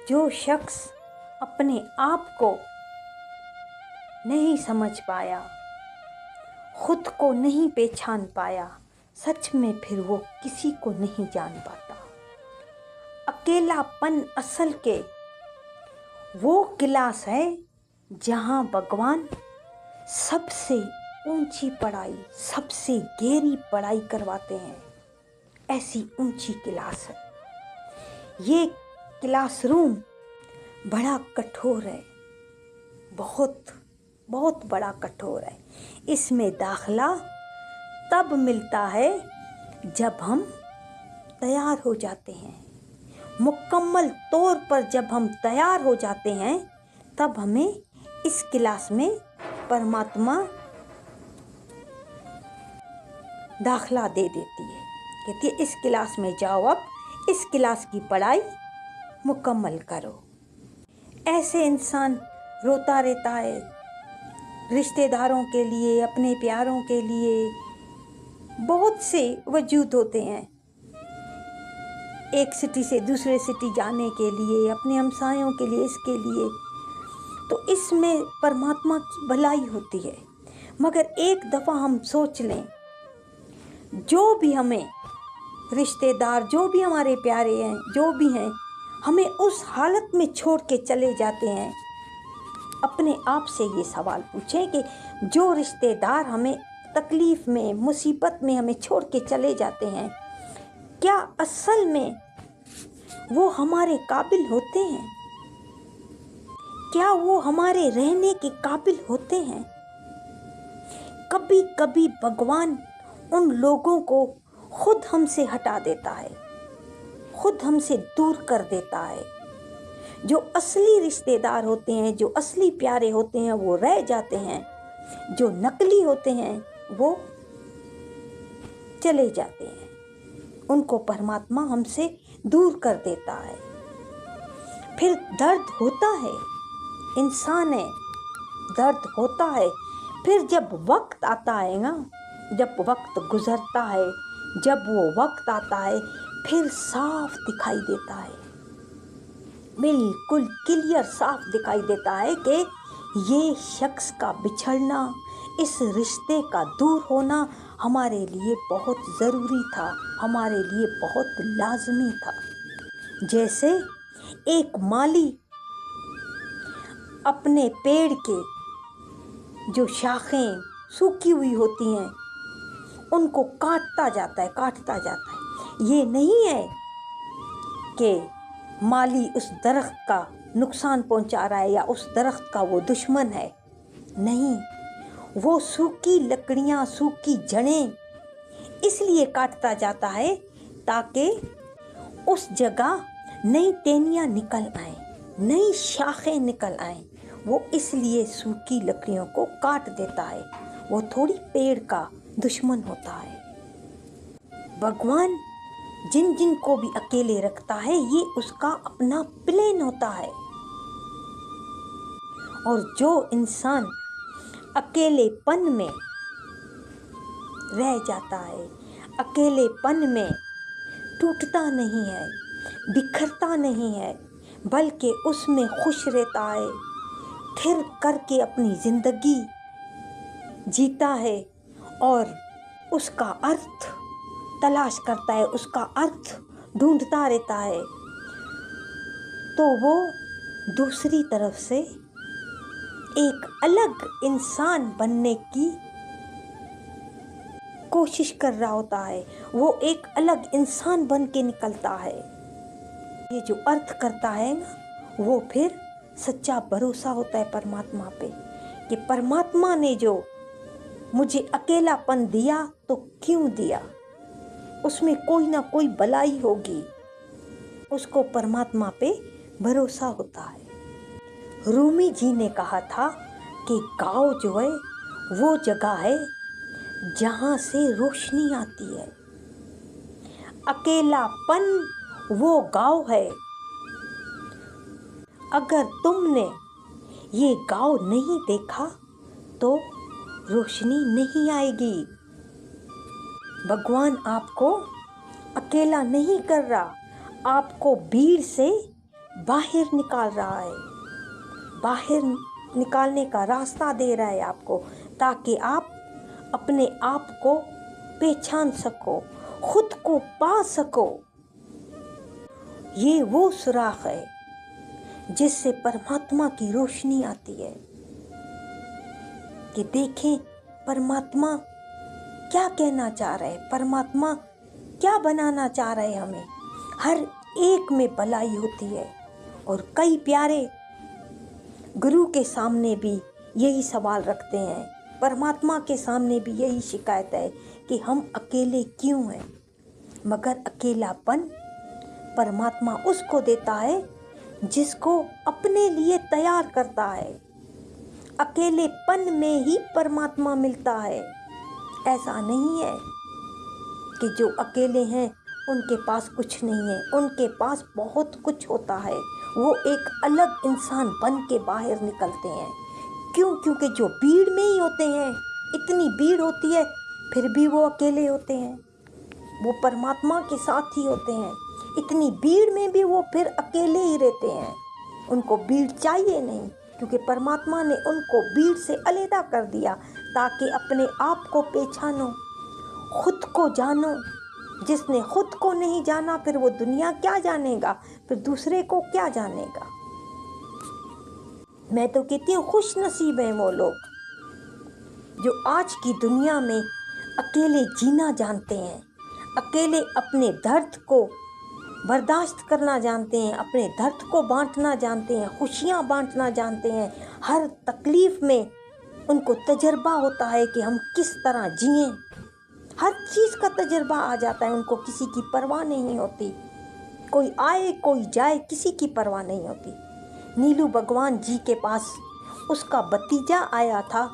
जो शख्स अपने आप को नहीं समझ पाया, खुद को नहीं पहचान पाया, सच में फिर वो किसी को नहीं जान पाता। अकेलापन असल के वो क्लास है जहाँ भगवान सबसे ऊंची पढ़ाई, सबसे गहरी पढ़ाई करवाते हैं। ऐसी ऊंची क्लास है ये। क्लासरूम बड़ा कठोर है, बहुत बहुत बड़ा कठोर है। इसमें दाखला तब मिलता है जब हम तैयार हो जाते हैं। मुकम्मल तौर पर जब हम तैयार हो जाते हैं तब हमें इस क्लास में परमात्मा दाखला दे देती है। कहती है इस क्लास में जाओ, अब इस क्लास की पढ़ाई मुकम्मल करो। ऐसे इंसान रोता रहता है रिश्तेदारों के लिए, अपने प्यारों के लिए। बहुत से वजूद होते हैं एक सिटी से दूसरे सिटी जाने के लिए, अपने हमसायों के लिए, इसके लिए। तो इसमें परमात्मा की भलाई होती है। मगर एक दफ़ा हम सोच लें, जो भी हमें रिश्तेदार, जो भी हमारे प्यारे हैं, जो भी हैं, हमें उस हालत में छोड़ के चले जाते हैं। अपने आप से ये सवाल पूछें कि जो रिश्तेदार हमें तकलीफ़ में, मुसीबत में हमें छोड़ के चले जाते हैं, क्या असल में वो हमारे काबिल होते हैं? क्या वो हमारे रहने के काबिल होते हैं? कभी कभी भगवान उन लोगों को खुद हमसे हटा देता है, खुद हमसे दूर कर देता है। जो असली रिश्तेदार होते हैं, जो असली प्यारे होते हैं, वो रह जाते हैं। जो नकली होते हैं वो चले जाते हैं। उनको परमात्मा हमसे दूर कर देता है। फिर दर्द होता है, इंसान है, दर्द होता है। फिर जब वक्त आता है ना, जब वक्त गुजरता है, जब वो वक्त आता है, फिर साफ दिखाई देता है, बिल्कुल क्लियर साफ दिखाई देता है कि ये शख्स का बिछड़ना, इस रिश्ते का दूर होना हमारे लिए बहुत ज़रूरी था, हमारे लिए बहुत लाजमी था। जैसे एक माली अपने पेड़ के जो शाखें सूखी हुई होती हैं उनको काटता जाता है, काटता जाता है। ये नहीं है कि माली उस दरख्त का नुकसान पहुंचा रहा है या उस दरख्त का वो दुश्मन है। नहीं, वो सूखी लकड़ियां, सूखी जड़ें इसलिए काटता जाता है ताकि उस जगह नई टहनियाँ निकल आएं, नई शाखें निकल आएं। वो इसलिए सूखी लकड़ियों को काट देता है। वो थोड़ी पेड़ का दुश्मन होता है। भगवान जिन जिन को भी अकेले रखता है, ये उसका अपना प्लान होता है। और जो इंसान अकेलेपन में रह जाता है, अकेलेपन में टूटता नहीं है, बिखरता नहीं है, बल्कि उसमें खुश रहता है, ठिर करके अपनी ज़िंदगी जीता है और उसका अर्थ तलाश करता है, उसका अर्थ ढूंढता रहता है, तो वो दूसरी तरफ से एक अलग इंसान बनने की कोशिश कर रहा होता है। वो एक अलग इंसान बन के निकलता है। ये जो अर्थ करता है ना, वो फिर सच्चा भरोसा होता है परमात्मा पे कि परमात्मा ने जो मुझे अकेलापन दिया तो क्यों दिया, उसमें कोई ना कोई भलाई होगी। उसको परमात्मा पे भरोसा होता है। रूमी जी ने कहा था कि गाँव जो है वो जगह है जहाँ से रोशनी आती है। अकेलापन वो गाँव है। अगर तुमने ये गाँव नहीं देखा तो रोशनी नहीं आएगी। भगवान आपको अकेला नहीं कर रहा, आपको भीड़ से बाहर निकाल रहा है, बाहर निकालने का रास्ता दे रहा है आपको, ताकि आप अपने आप को पहचान सको, खुद को पा सको। ये वो सुराख है जिससे परमात्मा की रोशनी आती है कि देखें परमात्मा क्या कहना चाह रहे हैं, परमात्मा क्या बनाना चाह रहे हैं हमें। हर एक में भलाई होती है। और कई प्यारे गुरु के सामने भी यही सवाल रखते हैं, परमात्मा के सामने भी यही शिकायत है कि हम अकेले क्यों हैं। मगर अकेलापन परमात्मा उसको देता है जिसको अपने लिए तैयार करता है। अकेलेपन में ही परमात्मा मिलता है। ऐसा नहीं है कि जो अकेले हैं उनके पास कुछ नहीं है, उनके पास बहुत कुछ होता है। वो एक अलग इंसान बन के बाहर निकलते हैं। क्यों? क्योंकि जो भीड़ में ही होते हैं, इतनी भीड़ होती है फिर भी वो अकेले होते हैं, वो परमात्मा के साथ ही होते हैं। इतनी भीड़ में भी वो फिर अकेले ही रहते हैं, उनको भीड़ चाहिए नहीं, क्योंकि परमात्मा ने उनको भीड़ से अलग कर दिया ताकि अपने आप को पहचानो, खुद को जानो। जिसने खुद को नहीं जाना फिर वो दुनिया क्या जानेगा, फिर दूसरे को क्या जानेगा। मैं तो कहती हूँ खुश नसीब हैं वो लोग जो आज की दुनिया में अकेले जीना जानते हैं, अकेले अपने दर्द को बर्दाश्त करना जानते हैं, अपने दर्द को बांटना जानते हैं, खुशियाँ बांटना जानते हैं। हर तकलीफ में उनको तजर्बा होता है कि हम किस तरह जिएं। हर चीज़ का तजर्बा आ जाता है उनको, किसी की परवाह नहीं होती। कोई आए कोई जाए, किसी की परवाह नहीं होती। नीलू भगवान जी के पास उसका भतीजा आया था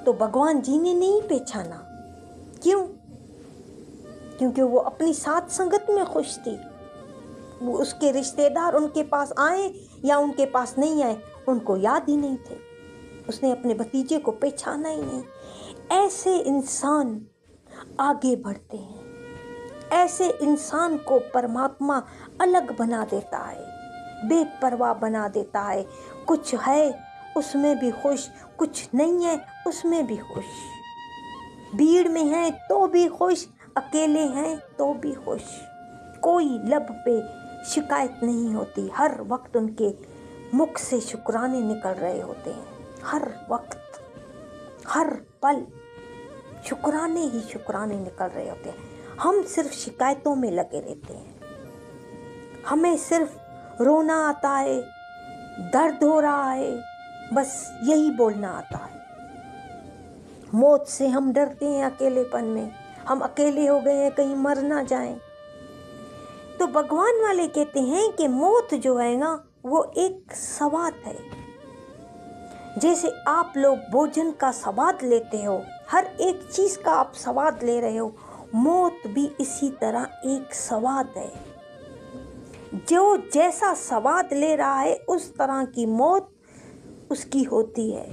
तो भगवान जी ने नहीं पहचाना। क्यों? क्योंकि वो अपनी साथ संगत में खुश थी। वो उसके रिश्तेदार उनके पास आए या उनके पास नहीं आए, उनको याद ही नहीं थे। उसने अपने भतीजे को पहचाना ही नहीं। ऐसे इंसान आगे बढ़ते हैं। ऐसे इंसान को परमात्मा अलग बना देता है, बेपरवाह बना देता है। कुछ है उसमें भी खुश, कुछ नहीं है उसमें भी खुश। भीड़ में है तो भी खुश, अकेले हैं तो भी खुश। कोई लब पे शिकायत नहीं होती। हर वक्त उनके मुख से शुक्राने निकल रहे होते हैं। हर वक्त, हर पल शुक्राने ही शुक्राने निकल रहे होते हैं। हम सिर्फ शिकायतों में लगे रहते हैं। हमें सिर्फ रोना आता है, दर्द हो रहा है, बस यही बोलना आता है। मौत से हम डरते हैं अकेलेपन में, हम अकेले हो गए हैं कहीं मर ना जाएं। तो भगवान वाले कहते हैं कि मौत जो है ना वो एक स्वाद है। जैसे आप लोग भोजन का स्वाद लेते हो, हर एक चीज़ का आप स्वाद ले रहे हो, मौत भी इसी तरह एक स्वाद है। जो जैसा स्वाद ले रहा है उस तरह की मौत उसकी होती है।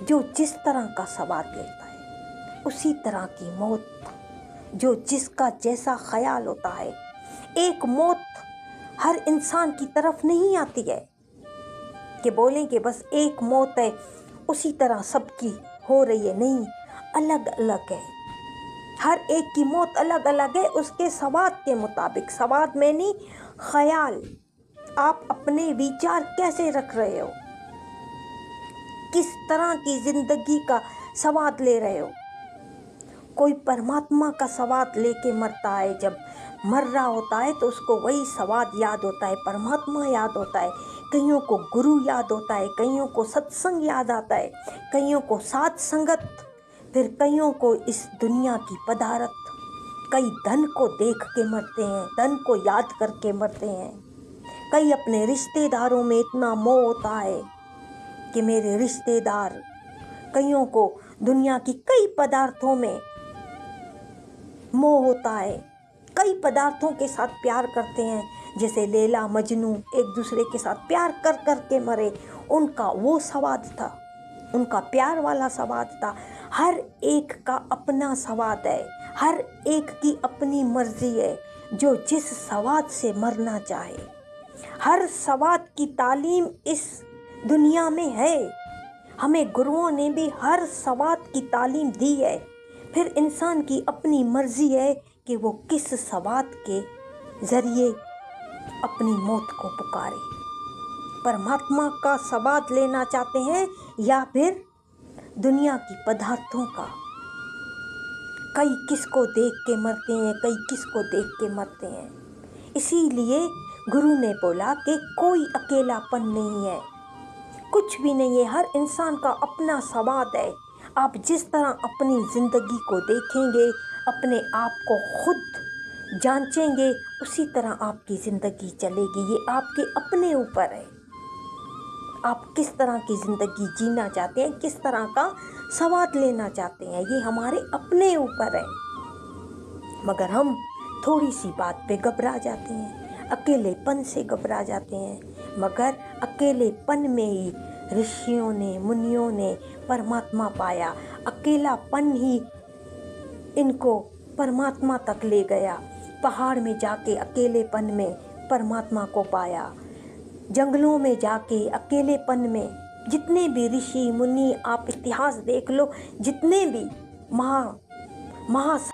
जो जिस तरह का स्वाद लेता है उसी तरह की मौत, जो जिसका जैसा ख्याल होता है। एक मौत हर इंसान की तरफ नहीं आती है कि बोलें कि बस एक मौत है उसी तरह सबकी हो रही है। नहीं, अलग अलग है। हर एक की मौत अलग अलग है उसके स्वाद के मुताबिक। स्वाद में नहीं, ख्याल। आप अपने विचार कैसे रख रहे हो, किस तरह की जिंदगी का स्वाद ले रहे हो। कोई परमात्मा का स्वाद लेके मरता है, जब मर रहा होता है तो उसको वही स्वाद याद होता है, परमात्मा याद होता है। कईयों को गुरु याद होता है, कईयों को सत्संग याद आता है, कईयों को साथ संगत, फिर कईयों को इस दुनिया की पदारत। कई धन को देख के मरते हैं, धन को याद करके मरते हैं। कई अपने रिश्तेदारों में इतना मोह होता है कि मेरे रिश्तेदार। कईयों को दुनिया की कई पदार्थों में मोह होता है, कई पदार्थों के साथ प्यार करते हैं। जैसे लैला मजनू एक दूसरे के साथ प्यार कर कर के मरे, उनका वो स्वाद था, उनका प्यार वाला स्वाद था। हर एक का अपना स्वाद है, हर एक की अपनी मर्जी है, जो जिस स्वाद से मरना चाहे। हर सवाद की तालीम इस दुनिया में है। हमें गुरुओं ने भी हर सवाद की तालीम दी है। फिर इंसान की अपनी मर्जी है कि वो किस सवाद के ज़रिए अपनी मौत को पुकारे। परमात्मा का सवाद लेना चाहते हैं या फिर दुनिया की पदार्थों का। कई किसको देख के मरते हैं, कई किसको देख के मरते हैं। इसीलिए गुरु ने बोला कि कोई अकेलापन नहीं है, कुछ भी नहीं है। हर इंसान का अपना सवाद है। आप जिस तरह अपनी ज़िंदगी को देखेंगे, अपने आप को खुद जांचेंगे, उसी तरह आपकी ज़िंदगी चलेगी। ये आपके अपने ऊपर है। आप किस तरह की ज़िंदगी जीना चाहते हैं, किस तरह का स्वाद लेना चाहते हैं, ये हमारे अपने ऊपर है। मगर हम थोड़ी सी बात पे घबरा जाते हैं, अकेलेपन से घबरा जाते हैं। मगर अकेलेपन में ही ऋषियों ने, मुनियों ने परमात्मा पाया। अकेलापन ही इनको परमात्मा तक ले गया। पहाड़ में जाके अकेलेपन में परमात्मा को पाया। जंगलों में जाके अकेलेपन में जितने भी ऋषि मुनि, आप इतिहास देख लो, जितने भी महासाधु